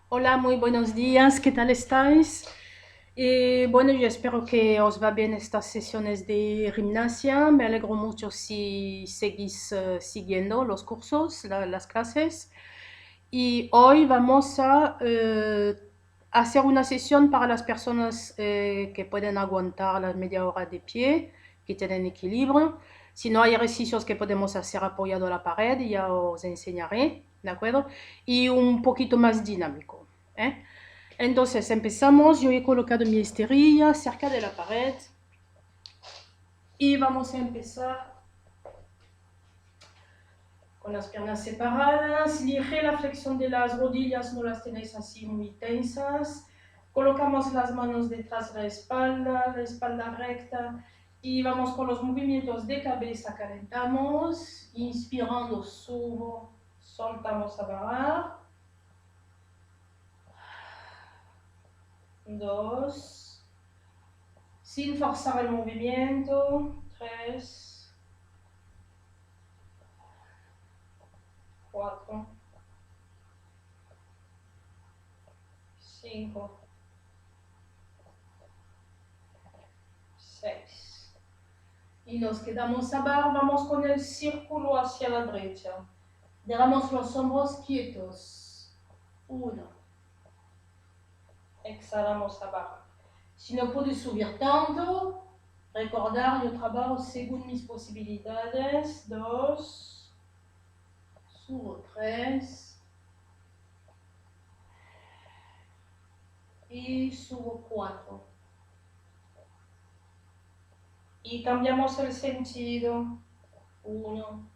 Hola, muy buenos días, ¿qué tal estáis? Bueno, yo espero que os va bien estas sesiones de gimnasia. Me alegro mucho si seguís siguiendo los cursos, las clases. Y hoy vamos a hacer una sesión para las personas que pueden aguantar la media hora de pie, que tienen equilibrio. Si no, hay ejercicios que podemos hacer apoyado a la pared, ya os enseñaré, ¿de acuerdo? Y un poquito más dinámico, ¿eh? Entonces empezamos, yo he colocado mi esterilla cerca de la pared y vamos a empezar con las piernas separadas. Ligera flexión de las rodillas, no las tenéis así muy tensas. Colocamos las manos detrás de la espalda recta y vamos con los movimientos de cabeza, calentamos, inspirando, subo, soltamos a bajar. 2, sin forzar el movimiento, 3, 4, 5, 6. Y nos quedamos abajo, vamos con el círculo hacia la derecha. Dejamos los hombros quietos. 1. Exhalamos abajo. Si no puedo subir tanto, recordar, yo trabajo según mis posibilidades. 2. Subo 3. Y subo 4. Y cambiamos el sentido. 1,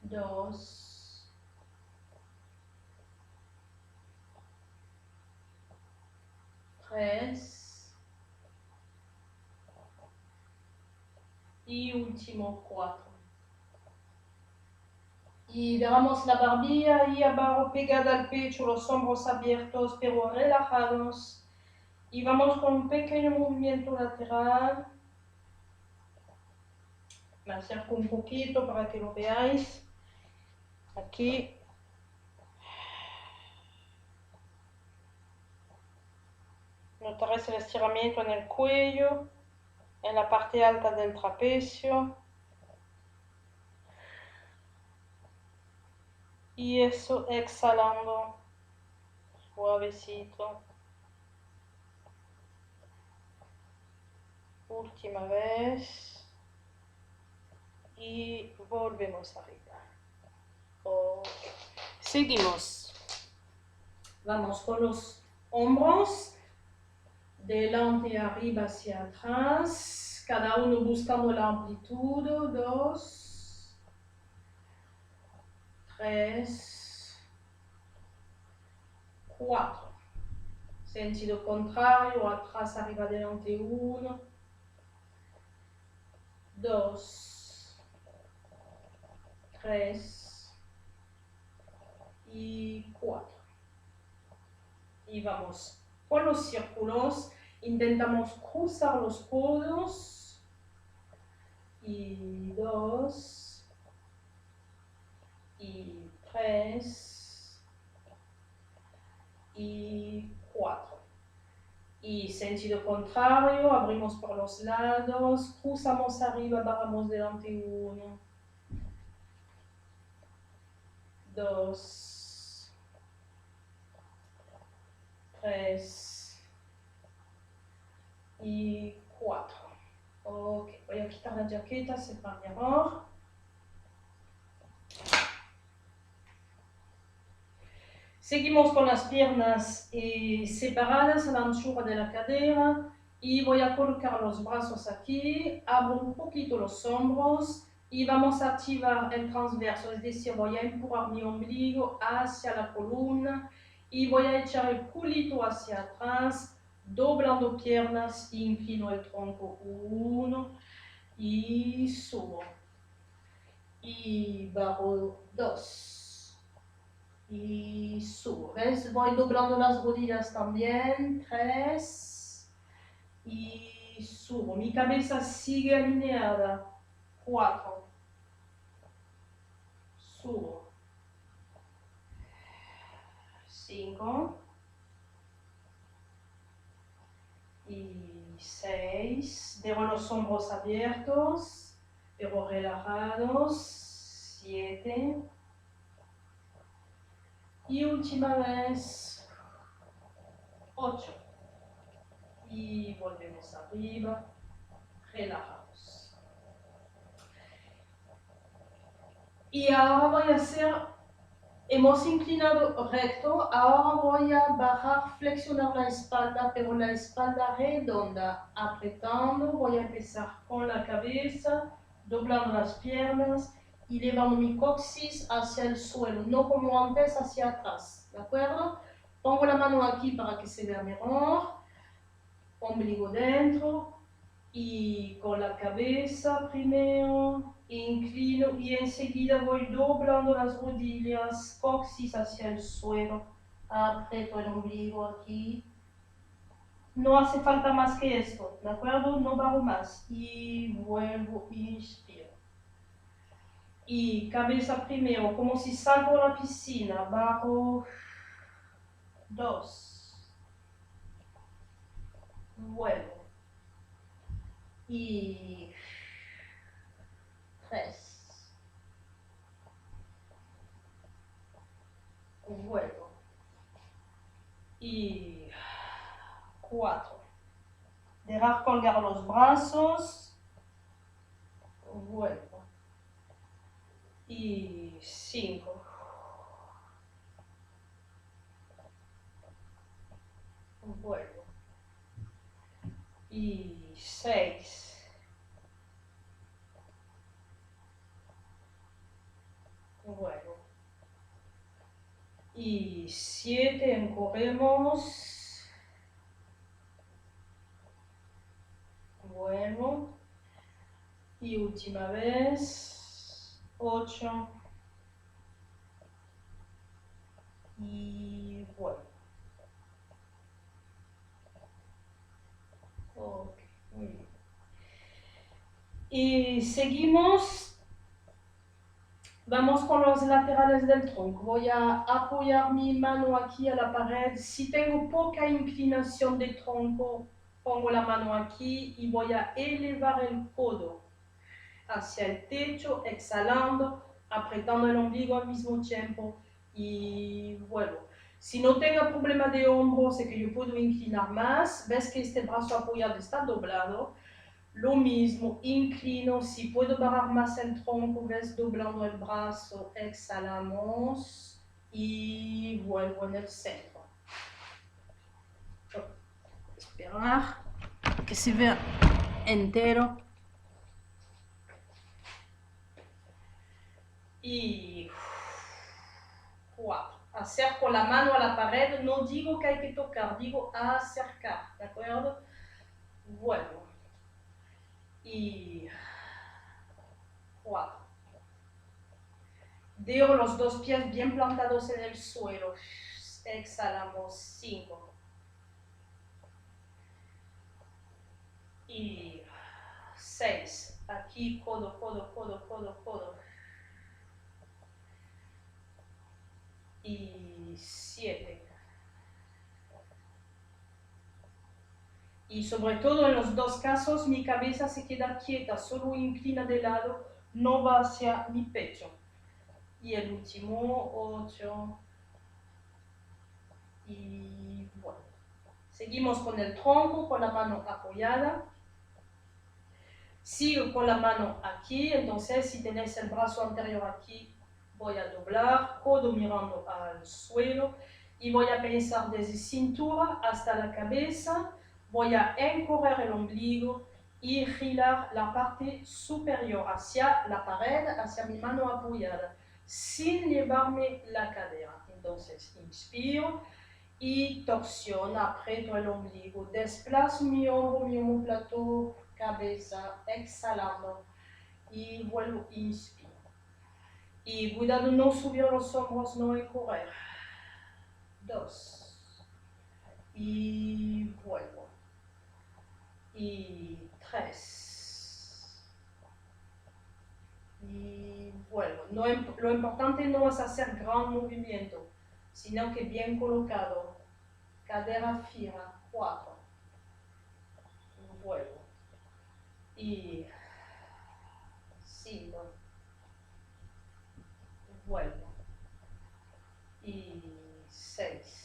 2, 3 y último 4. Y dejamos la barbilla ahí abajo pegada al pecho, los hombros abiertos pero relajados. Y vamos con un pequeño movimiento lateral. Me acerco un poquito para que lo veáis. Aquí. Notaréis el estiramiento en el cuello, en la parte alta del trapecio. Y eso exhalando suavecito. Última vez. Y volvemos arriba. Okay. Seguimos. Vamos con los hombros. Delante, arriba, hacia atrás. Cada uno buscando la amplitud. 2, 3, 4. Sentido contrario, atrás, arriba, adelante. 1, 2, 3 y 4. Y vamos con los círculos. Intentamos cruzar los codos. Y 2, y 3, y 4. Y sentido contrario, abrimos por los lados, cruzamos arriba, bajamos delante. 1, 2, 3 y 4. Ok, voy a quitar la jaqueta, c'est pas mejor. Seguimos con las piernas separadas a la anchura de la cadera y voy a colocar los brazos aquí, abro un poquito los hombros y vamos a activar el transverso, es decir, voy a empujar mi ombligo hacia la columna y voy a echar el culito hacia atrás, doblando piernas, inclino el tronco. 1 y subo. Y bajo 2. Y subo. ¿Ves? Voy doblando las rodillas también. 3. Y subo. Mi cabeza sigue alineada. 4. subo. 5 y 6. Dejo los hombros abiertos, pero relajados. 7. Y última vez. 8. Y volvemos arriba, relajados. Y ahora voy a hacer, hemos inclinado recto, ahora voy a bajar, flexionar la espalda, pero la espalda redonda, apretando, voy a empezar con la cabeza, doblando las piernas y llevando mi coxis hacia el suelo, no como antes hacia atrás, ¿de acuerdo? Pongo la mano aquí para que se vea mejor. Ombligo dentro y con la cabeza primero, inclino y enseguida voy doblando las rodillas, coxis hacia el suelo, aprieto el ombligo aquí. No hace falta más que esto, ¿de acuerdo? No bajo más y vuelvo, inspiro. Y cabeza primero, como si salgo a la piscina, bajo 2, vuelvo. Y 3, vuelvo. Y 4. Dejar colgar los brazos, vuelvo. Y 5. Vuelvo. Y 6. Vuelvo. Y 7, encorremos. Vuelvo. Y última vez. 8. Y vuelvo. Ok, muy bien. Y seguimos. Vamos con los laterales del tronco. Voy a apoyar mi mano aquí a la pared. Si tengo poca inclinación de tronco, pongo la mano aquí y voy a elevar el codo hacia el techo, exhalando, apretando el ombligo al mismo tiempo y vuelvo. Si no tengo problema de hombros, sé que yo puedo inclinar más. Ves que este brazo apoyado está doblado. Lo mismo, inclino, si puedo bajar más el tronco, ves, doblando el brazo, exhalamos y vuelvo en el centro. Esperar que se vea entero. Y 4. Acerco la mano a la pared, no digo que hay que tocar, digo acercar, ¿de acuerdo? Vuelvo. Y 4. Dejo los dos pies bien plantados en el suelo. Exhalamos. 5. Y 6. Aquí, codo, codo, codo, codo, codo. Y 7. Y sobre todo en los dos casos, mi cabeza se queda quieta, solo inclina de lado, no va hacia mi pecho. Y el último, 8. Y bueno. Seguimos con el tronco, con la mano apoyada. Sigo con la mano aquí, entonces si tenéis el brazo anterior aquí, voy a doblar, codo mirando al suelo y voy a pensar desde cintura hasta la cabeza. Voy a encorrer el ombligo y girar la parte superior hacia la pared, hacia mi mano apoyada, sin llevarme la cadera. Entonces inspiro y torsión, aprieto el ombligo, desplazo mi omoplato, cabeza, exhalando y vuelvo, inspiro. Y cuidado no subir los hombros, no encorrer. 2. Y vuelvo. Y 3. Y vuelvo. lo importante no es hacer gran movimiento, sino que bien colocado. Cadera fija, 4. Vuelvo. Y 5. Vuelvo. Y 6.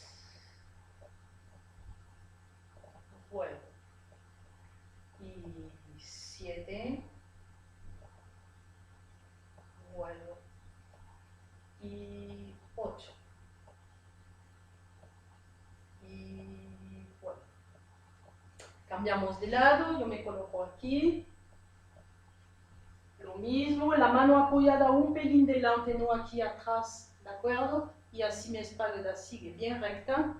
Vuelvo. Y 7. Vuelvo. Y 8. Y vuelvo. Cambiamos de lado, yo me coloco aquí. Lo mismo, la mano apoyada un pelín delante, no aquí atrás, ¿de acuerdo? Y así mi espalda sigue bien recta.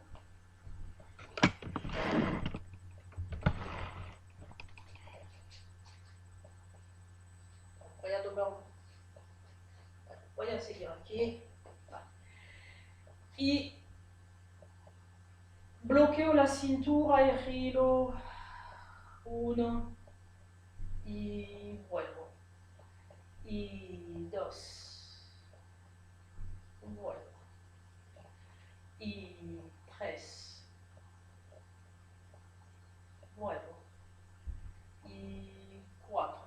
Voy a doblar. Voy a seguir aquí. Y bloqueo la cintura y giro. 1. Y vuelvo. Y 2. Vuelvo. Y 3. Vuelvo. Y 4.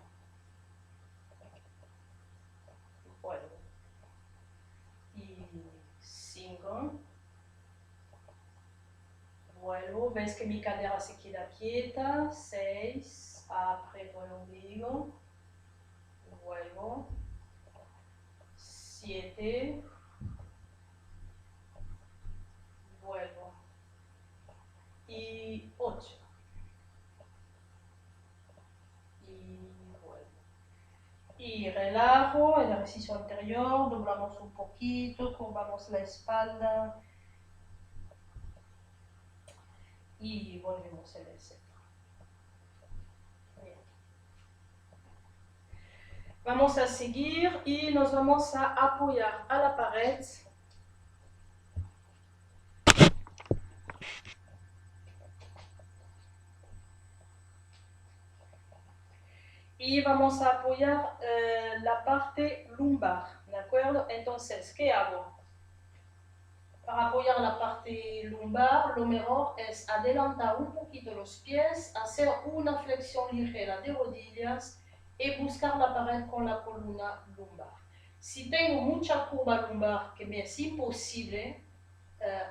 Vuelvo. Y 5. Vuelvo. Ves que mi cadera se queda quieta. 6. Aprieto el ombligo. Vuelvo. 7. Vuelvo. Y 8. Y vuelvo. Y relajo el ejercicio anterior, doblamos un poquito, curvamos la espalda y volvemos en el centro. Bien. Vamos a seguir y nos vamos a apoyar a la pared. Y vamos a apoyar la parte lumbar, ¿de acuerdo? Entonces, ¿qué hago? Para apoyar la parte lumbar, lo mejor es adelantar un poquito los pies, hacer una flexión ligera de rodillas y buscar la pared con la columna lumbar. Si tengo mucha curva lumbar que me es imposible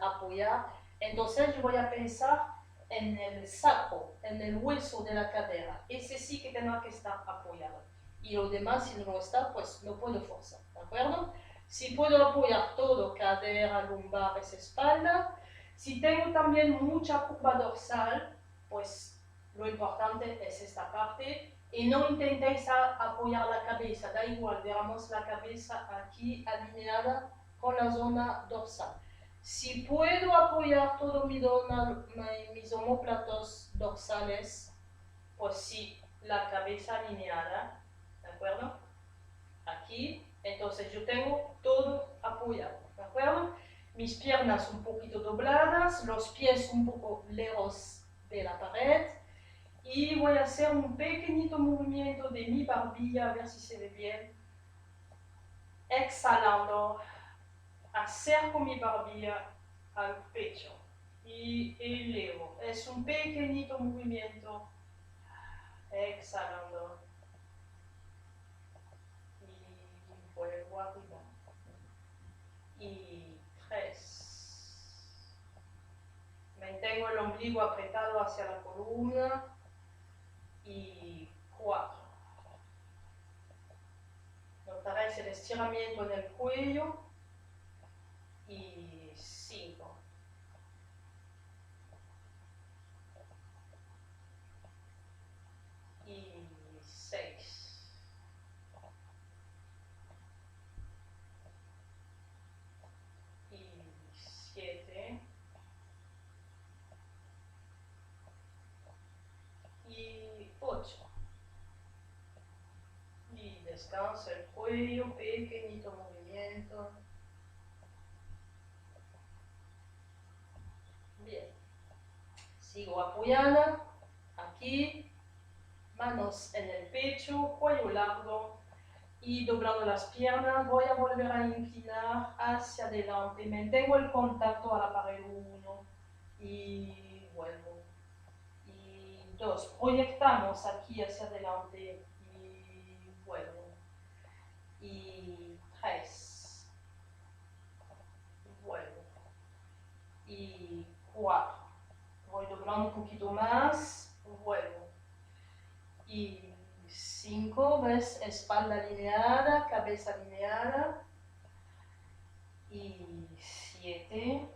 apoyar, entonces yo voy a pensar en el sacro, en el hueso de la cadera. Ese sí que tendrá que estar apoyado. Y lo demás, si no está, pues no puedo forzar, ¿de acuerdo? Si puedo apoyar todo, cadera, lumbar, espalda. Si tengo también mucha curva dorsal, pues lo importante es esta parte. Y no intentéis apoyar la cabeza, da igual, dejamos la cabeza aquí alineada con la zona dorsal. Si puedo apoyar todo mis omóplatos dorsales, pues sí, la cabeza alineada, ¿de acuerdo? Aquí, entonces yo tengo todo apoyado, ¿de acuerdo? Mis piernas un poquito dobladas, los pies un poco lejos de la pared y voy a hacer un pequeñito movimiento de mi barbilla, a ver si se ve bien. Exhalando, acerco mi barbilla al pecho y elevo. Es un pequeñito movimiento. Exhalando. Y vuelvo arriba. Y 3. Mantengo el ombligo apretado hacia la columna. Y 4. Notaréis el estiramiento en el cuello. Y 5. Y 6. Y 7. Y 8. Y descansa el cuello, pequeñito movimiento. Bien. Sigo apoyada. Aquí. Manos en el pecho, cuello largo. y doblando las piernas, voy a volver a inclinar hacia adelante, mantengo el contacto a la pared 1 y vuelvo. Y 2, proyectamos aquí hacia adelante y vuelvo. Y 3, vuelvo. Y 4, voy doblando un poquito más, vuelvo. Y 5, ¿ves? Espalda alineada, cabeza alineada. Y 7.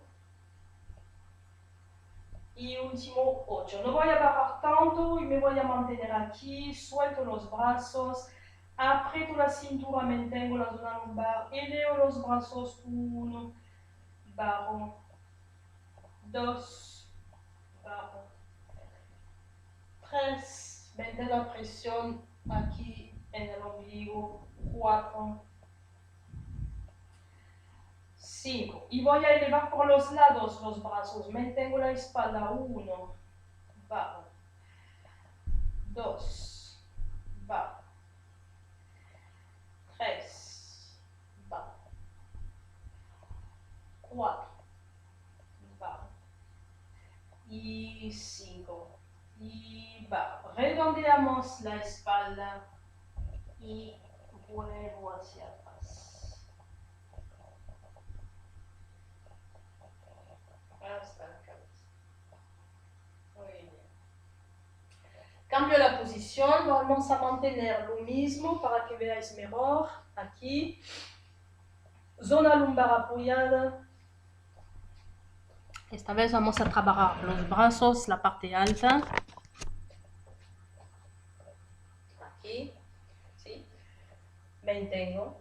Y último 8. No voy a bajar tanto y me voy a mantener aquí. Suelto los brazos, aprieto la cintura, mantengo la zona lumbar, elevo los brazos. 1, bajo. 2, bajo. 3, mantén la presión aquí en el ombligo. 4, 5. Y voy a elevar por los lados los brazos. Mantengo la espalda. 1, bajo. 2, bajo. 3, bajo. 4, bajo. Y 5. Y bajo. Redondeamos la espalda y vuelvo hacia atrás. Hasta la cabeza. Muy bien. Cambio la posición, vamos a mantener lo mismo para que veáis mejor. Aquí, zona lumbar apoyada. Esta vez vamos a trabajar los brazos, la parte alta. Aquí, ¿sí? Mantengo.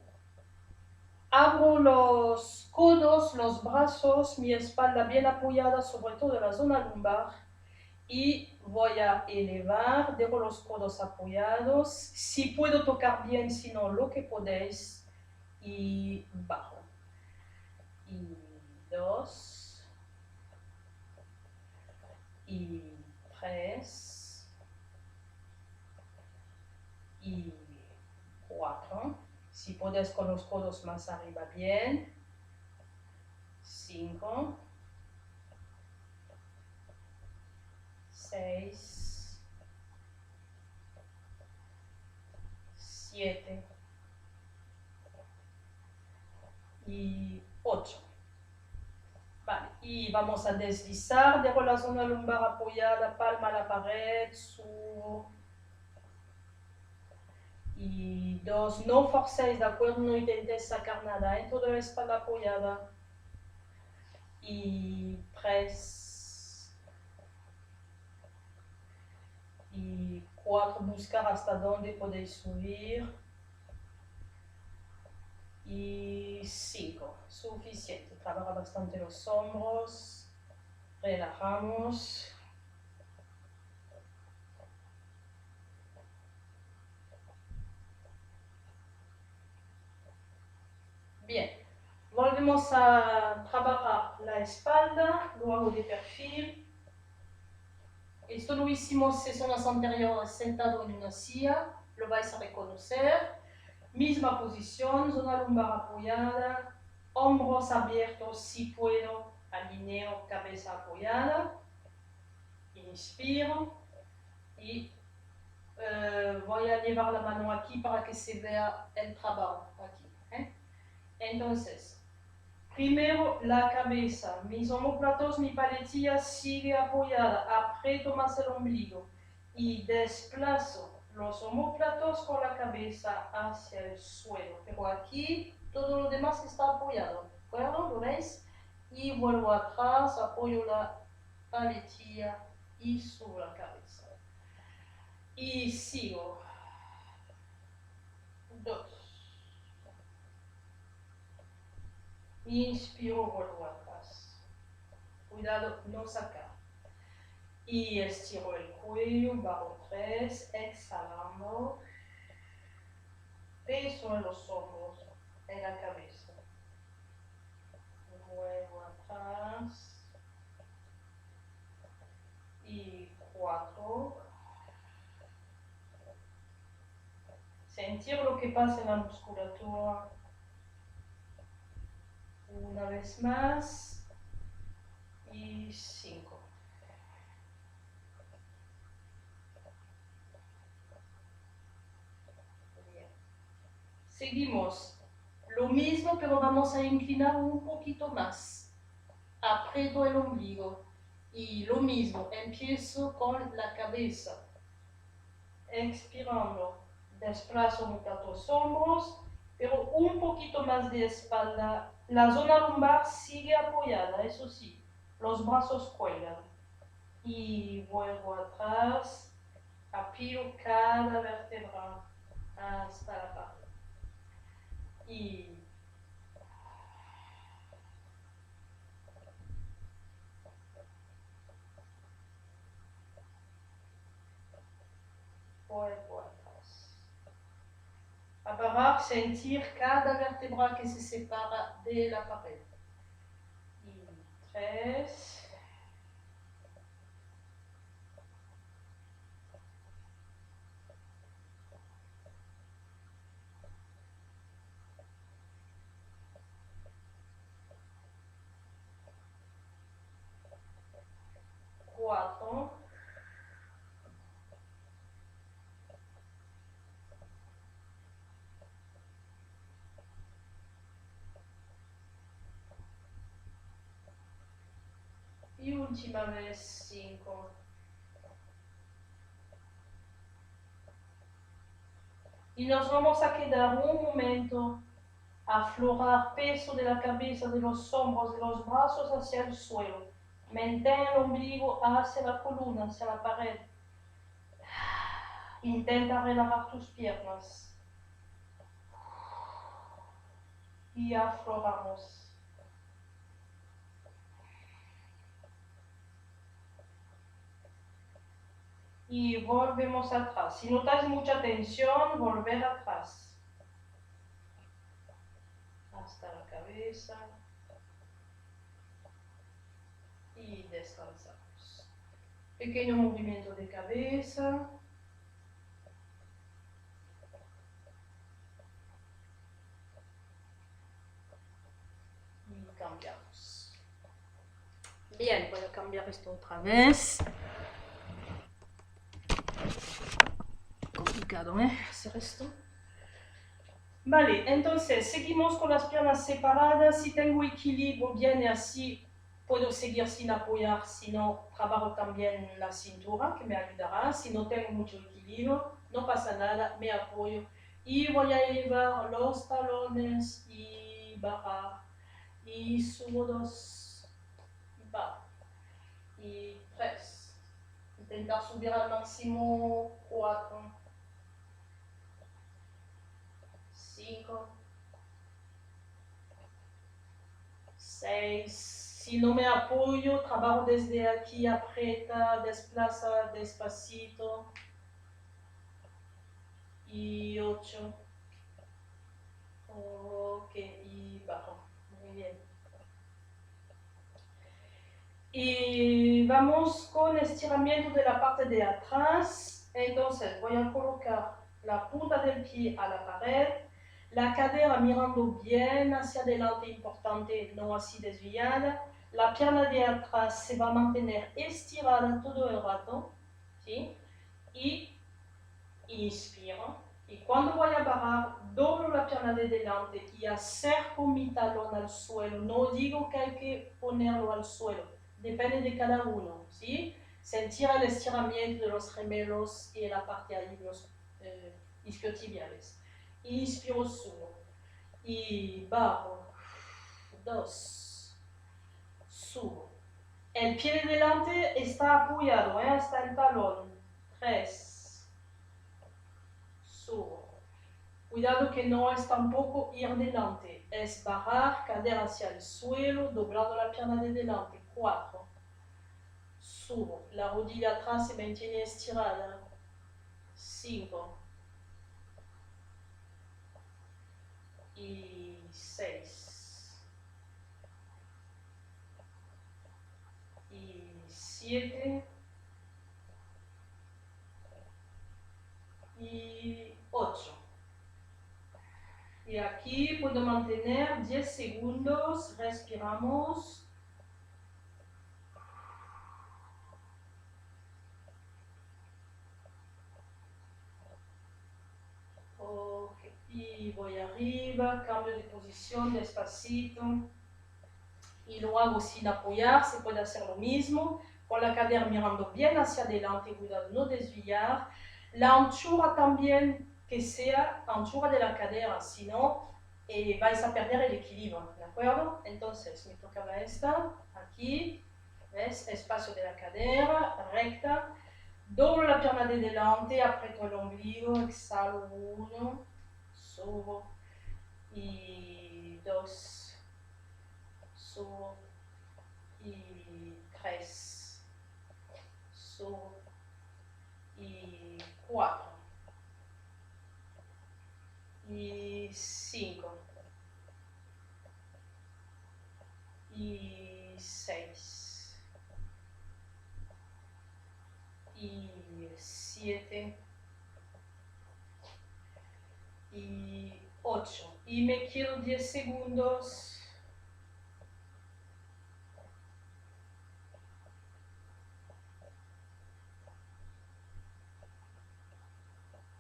Abro los codos, los brazos, mi espalda bien apoyada, sobre todo la zona lumbar. Y voy a elevar, dejo los codos apoyados. Si puedo tocar bien, si no, lo que podéis. Y bajo. Y 2. Y 3. Y 4. Si puedes con los codos más arriba, bien. 5. 6. 7. Y 8. Vale, y vamos a deslizar, dejo la zona lumbar apoyada, palma a la pared, subo. Y 2, no forcéis, ¿de acuerdo? No intentéis sacar nada, toda la espalda apoyada. Y 3. Y 4, buscar hasta dónde podéis subir. Y 5, suficiente. Trabaja bastante los hombros. Relajamos. Bien. Volvemos a trabajar la espalda, lo hago de perfil. Esto lo hicimos sesiones anteriores sentado en una silla, lo vais a reconocer. Misma posición, zona lumbar apoyada, hombros abiertos si puedo, alineo, cabeza apoyada. Inspiro y voy a llevar la mano aquí para que se vea el trabajo aquí. Entonces, primero la cabeza, mis omóplatos, mi paletilla sigue apoyada, aprieto más el ombligo y desplazo los omóplatos con la cabeza hacia el suelo. Pero aquí todo lo demás está apoyado, ¿de acuerdo? ¿Lo veis? Y vuelvo atrás, apoyo la paletilla y subo la cabeza. Y sigo. 2. Inspiro, vuelvo atrás. Cuidado, no sacar. Y estiro el cuello, bajo 3, exhalando. Peso en los hombros, en la cabeza. Vuelvo atrás. Y 4. ¿Sí? sentir lo que pasa en la musculatura. Una vez más. Y 5. Bien. Seguimos. Lo mismo, pero vamos a inclinar un poquito más. Aprieto el ombligo. Y lo mismo, empiezo con la cabeza. Expirando. Desplazo un poco los hombros, pero un poquito más de espalda. La zona lumbar sigue apoyada, eso sí. Los brazos cuelgan. Y vuelvo atrás. Apilo cada vértebra hasta la pared. Y vuelvo atrás. A parar, sentir cada vértebra que se separa de la pared. Y 3. 4. Y última vez 5. Y nos vamos a quedar un momento a aflorar peso de la cabeza, de los hombros, de los brazos hacia el suelo. Mantén el ombligo hacia la columna, hacia la pared. Intenta relajar tus piernas. Y afloramos. Y volvemos atrás. Si notas mucha tensión, volver atrás. Hasta la cabeza. Y descansamos. Pequeño movimiento de cabeza. Y cambiamos. Bien, voy a cambiar esto otra vez. Complicado, hacer esto. Vale, entonces seguimos con las piernas separadas. Si tengo equilibrio, viene así. Puedo seguir sin apoyar, si no, trabajo también la cintura, que me ayudará. Si no tengo mucho equilibrio, no pasa nada, me apoyo. Y voy a elevar los talones y bajar. Y subo 2, y bajo. Y 3. Intentar subir al máximo 4. 5. 6. Si no me apoyo, trabajo desde aquí, aprieta, desplaza despacito. Y 8. Ok, y bajo. Muy bien. Y vamos con estiramiento de la parte de atrás. Entonces voy a colocar la punta del pie a la pared, la cadera mirando bien hacia adelante, importante, no así desviada. La pierna de atrás se va a mantener estirada todo el rato, ¿sí? Y inspiro. Y cuando voy a bajar, doblo la pierna de delante y acerco mi talón al suelo. No digo que hay que ponerlo al suelo, depende de cada uno, ¿sí? Sentir el estiramiento de los gemelos y la parte ahí de los isquiotibiales. Inspiro, subo. Y bajo. 2. Subo. El pie de delante está apoyado, hasta el talón. 3. Subo. Cuidado que no es tampoco ir delante, es bajar, cadera hacia el suelo, doblando la pierna de delante. 4. Subo. La rodilla atrás se mantiene estirada. 5. Y 6. Y 7. Y 8. aquí puedo mantener 10 segundos, respiramos. Ok, y voy arriba, cambio de posición despacito. Y lo hago sin apoyar, se puede hacer lo mismo, con la cadera mirando bien hacia adelante, cuidado no desviar. La anchura también, que sea anchura de la cadera, si no vais a perder el equilibrio, ¿de acuerdo? Entonces me tocaba esta, aquí, ¿ves? Espacio de la cadera, recta. Doblo la pierna de delante, aprieto el ombligo, exhalo, 1, subo, y 2, subo, y 3, subo, y 4, y 5, y 6, y 7, y 8. Y me quedo 10 segundos.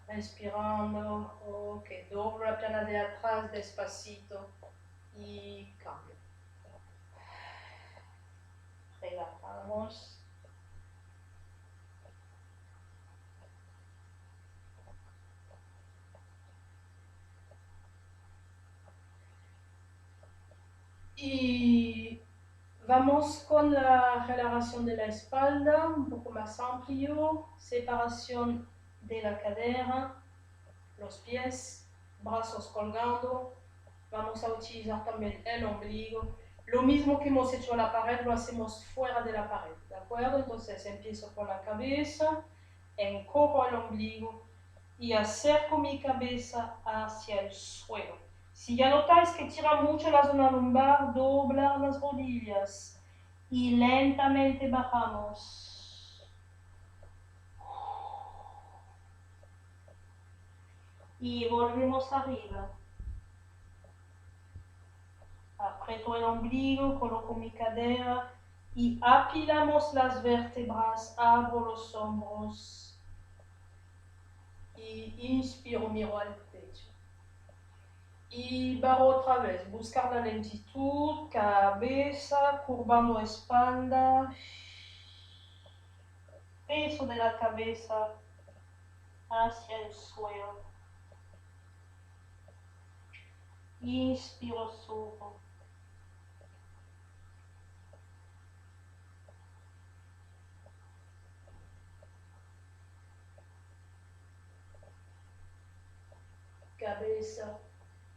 Respirando, ok, doblo la pierna de atrás despacito y cambio. Relajamos. Y vamos con la relajación de la espalda, un poco más amplio, separación de la cadera, los pies, brazos colgando. Vamos a utilizar también el ombligo. Lo mismo que hemos hecho a la pared, lo hacemos fuera de la pared, ¿de acuerdo? Entonces empiezo con la cabeza, encojo el ombligo y acerco mi cabeza hacia el suelo. Si ya notáis que tira mucho la zona lumbar, doblar las rodillas y lentamente bajamos. Y volvemos arriba. Aprieto el ombligo, coloco mi cadera y apilamos las vértebras, abro los hombros y inspiro, miro al techo. Y barro otra vez, buscar la lentitud, cabeza, curvando espalda, peso de la cabeza hacia el suelo. Inspiro, subo. Cabeza,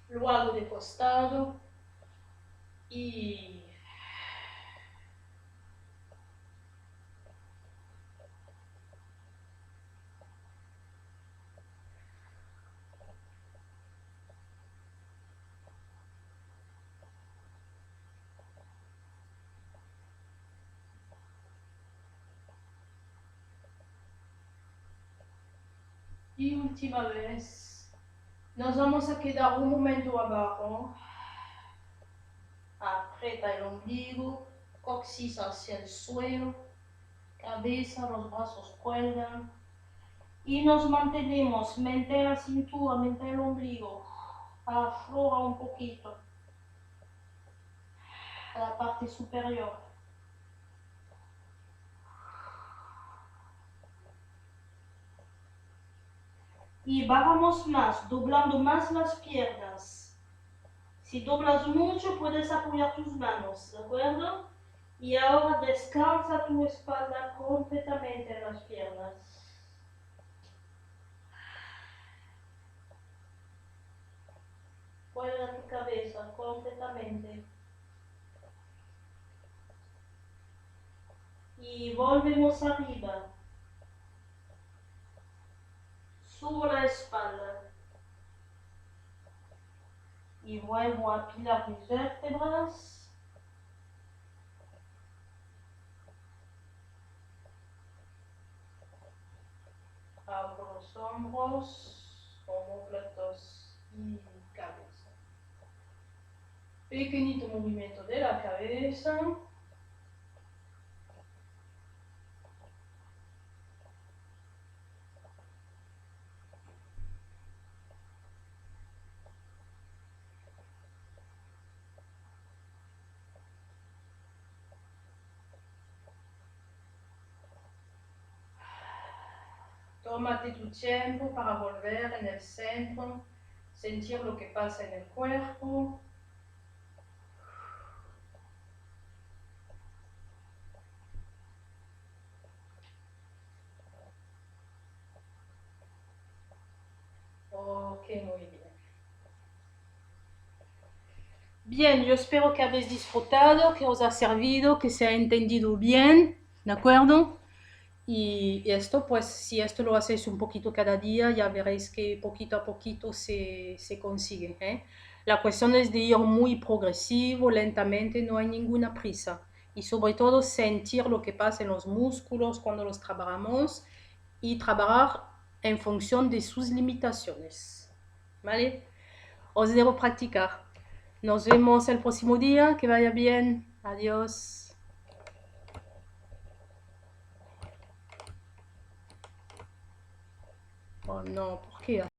lo hago de costado y última vez. Nos vamos a quedar un momento abajo. Aprieta el ombligo, coxis hacia el suelo, cabeza, los brazos cuelgan. Y nos mantenemos, mente la cintura, mente el ombligo. Aflora un poquito a la parte superior. Y bajamos más, doblando más las piernas. Si doblas mucho, puedes apoyar tus manos, ¿de acuerdo? Y ahora descansa tu espalda completamente en las piernas. Cuelga tu cabeza completamente. Y volvemos arriba. Subo la espalda. Y vuelvo a apilar mis vértebras. Abro los hombros, omóplatos y cabeza. Pequeñito movimiento de la cabeza. Tómate tu tiempo para volver en el centro, sentir lo que pasa en el cuerpo. Ok, muy bien. Bien, yo espero que habéis disfrutado, que os ha servido, que se ha entendido bien, ¿de acuerdo? Y esto, pues, si esto lo hacéis un poquito cada día, ya veréis que poquito a poquito se consigue, ¿eh? La cuestión es de ir muy progresivo, lentamente, no hay ninguna prisa. Y sobre todo sentir lo que pasa en los músculos cuando los trabajamos y trabajar en función de sus limitaciones, ¿vale? Os debo practicar. Nos vemos el próximo día, que vaya bien. Adiós. Oh no, ¿por qué?